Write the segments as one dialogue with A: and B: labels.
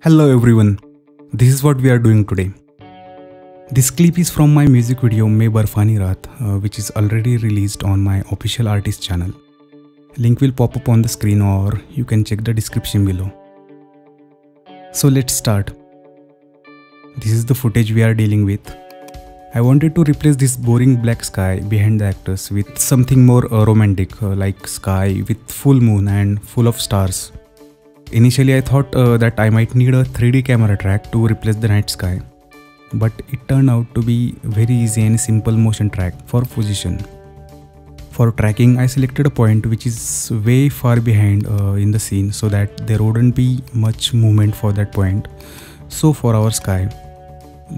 A: Hello everyone, this is what we are doing today. This clip is from my music video Main Barfani Raat, which is already released on my official artist channel. Link will pop up on the screen or you can check the description below. So let's start. This is the footage we are dealing with. I wanted to replace this boring black sky behind the actors with something more romantic, like sky with full moon and full of stars. Initially I thought that I might need a 3D camera track to replace the night sky, but it turned out to be very easy and simple motion track for position. For tracking, I selected a point which is way far behind in the scene so that there wouldn't be much movement for that point. So for our sky,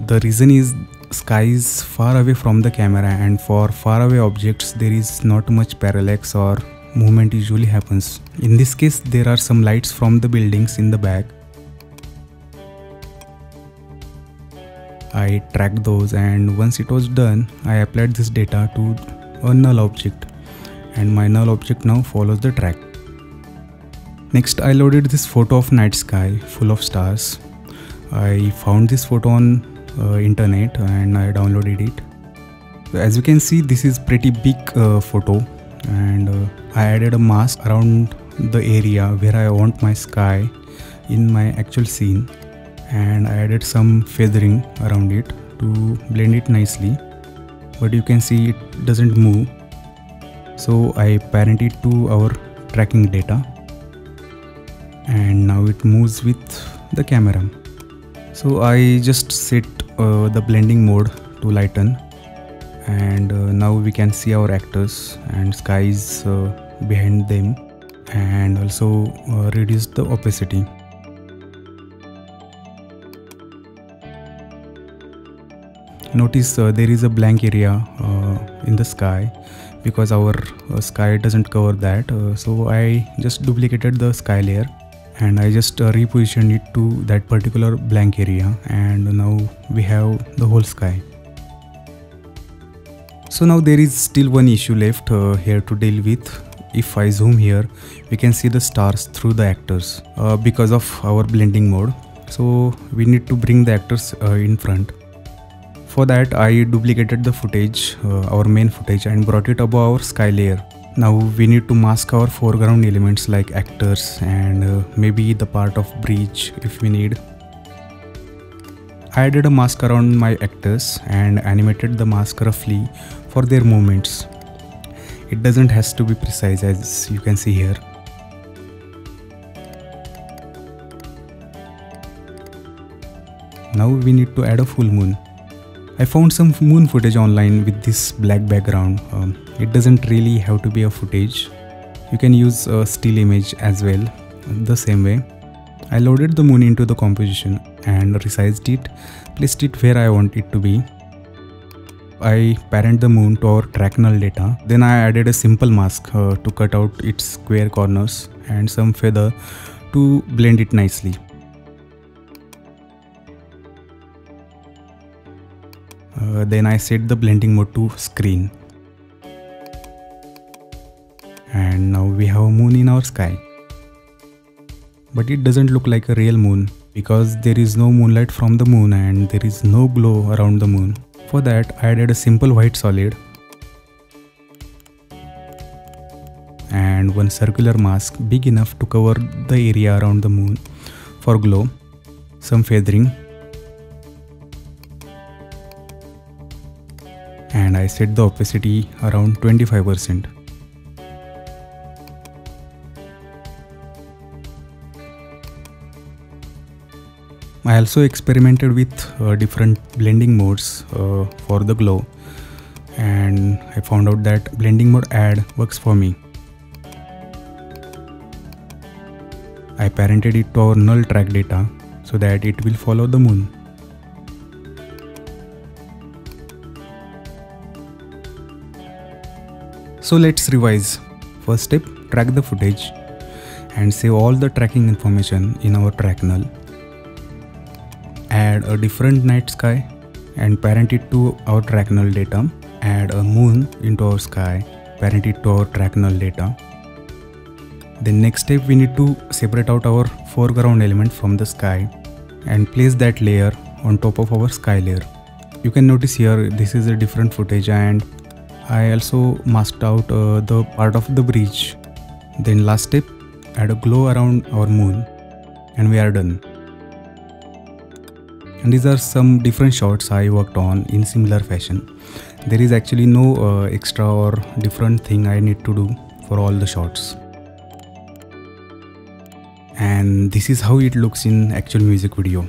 A: the reason is sky is far away from the camera, and for far away objects there is not much parallax or movement usually happens. In this case there are some lights from the buildings in the back. I tracked those, and once it was done I applied this data to a null object, and my null object now follows the track. Next I loaded this photo of night sky full of stars. I found this photo on internet and I downloaded it. As you can see, this is pretty big photo, and I added a mask around the area where I want my sky in my actual scene, and I added some feathering around it to blend it nicely, but you can see it doesn't move. So I parent it to our tracking data, and now it moves with the camera. So I just set the blending mode to lighten, and now we can see our actors and skies behind them, and also reduce the opacity. Notice there is a blank area in the sky because our sky doesn't cover that, so I just duplicated the sky layer and I just repositioned it to that particular blank area, and now we have the whole sky. So now there is still one issue left here to deal with. If I zoom here, we can see the stars through the actors because of our blending mode. So we need to bring the actors in front. For that I duplicated the footage, our main footage, and brought it above our sky layer. Now we need to mask our foreground elements like actors and maybe the part of bridge if we need. I added a mask around my actors and animated the mask roughly for their movements. It doesn't has to be precise, as you can see here. Now we need to add a full moon. I found some moon footage online with this black background. It doesn't really have to be a footage. You can use a still image as well, the same way. I loaded the moon into the composition and resized it, placed it where I want it to be. I parent the moon to our track null data. Then I added a simple mask to cut out its square corners and some feather to blend it nicely. Then I set the blending mode to screen. And now we have a moon in our sky. But it doesn't look like a real moon because there is no moonlight from the moon and there is no glow around the moon. For that I added a simple white solid and one circular mask big enough to cover the area around the moon for glow, some feathering, and I set the opacity around 25%. I also experimented with different blending modes for the glow, and I found out that blending mode add works for me. I parented it to our null track data so that it will follow the moon. So let's revise. First step, track the footage and save all the tracking information in our track null. Add a different night sky and parent it to our track null data. Add a moon into our sky, parent it to our track null data. Then next step, we need to separate out our foreground element from the sky and place that layer on top of our sky layer. You can notice here this is a different footage, and I also masked out the part of the bridge. Then last step, add a glow around our moon, and we are done. And these are some different shots I worked on in similar fashion. There is actually no extra or different thing I need to do for all the shots. And this is how it looks in actual music video.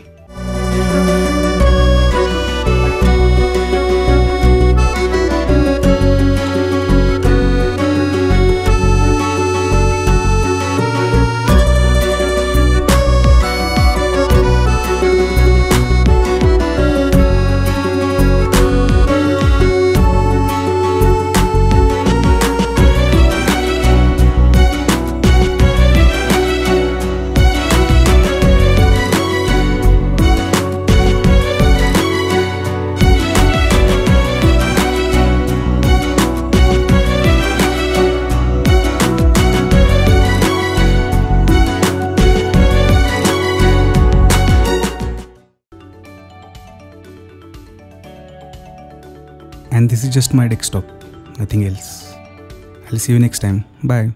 A: And this is just my desktop, nothing else. I'll see you next time. Bye.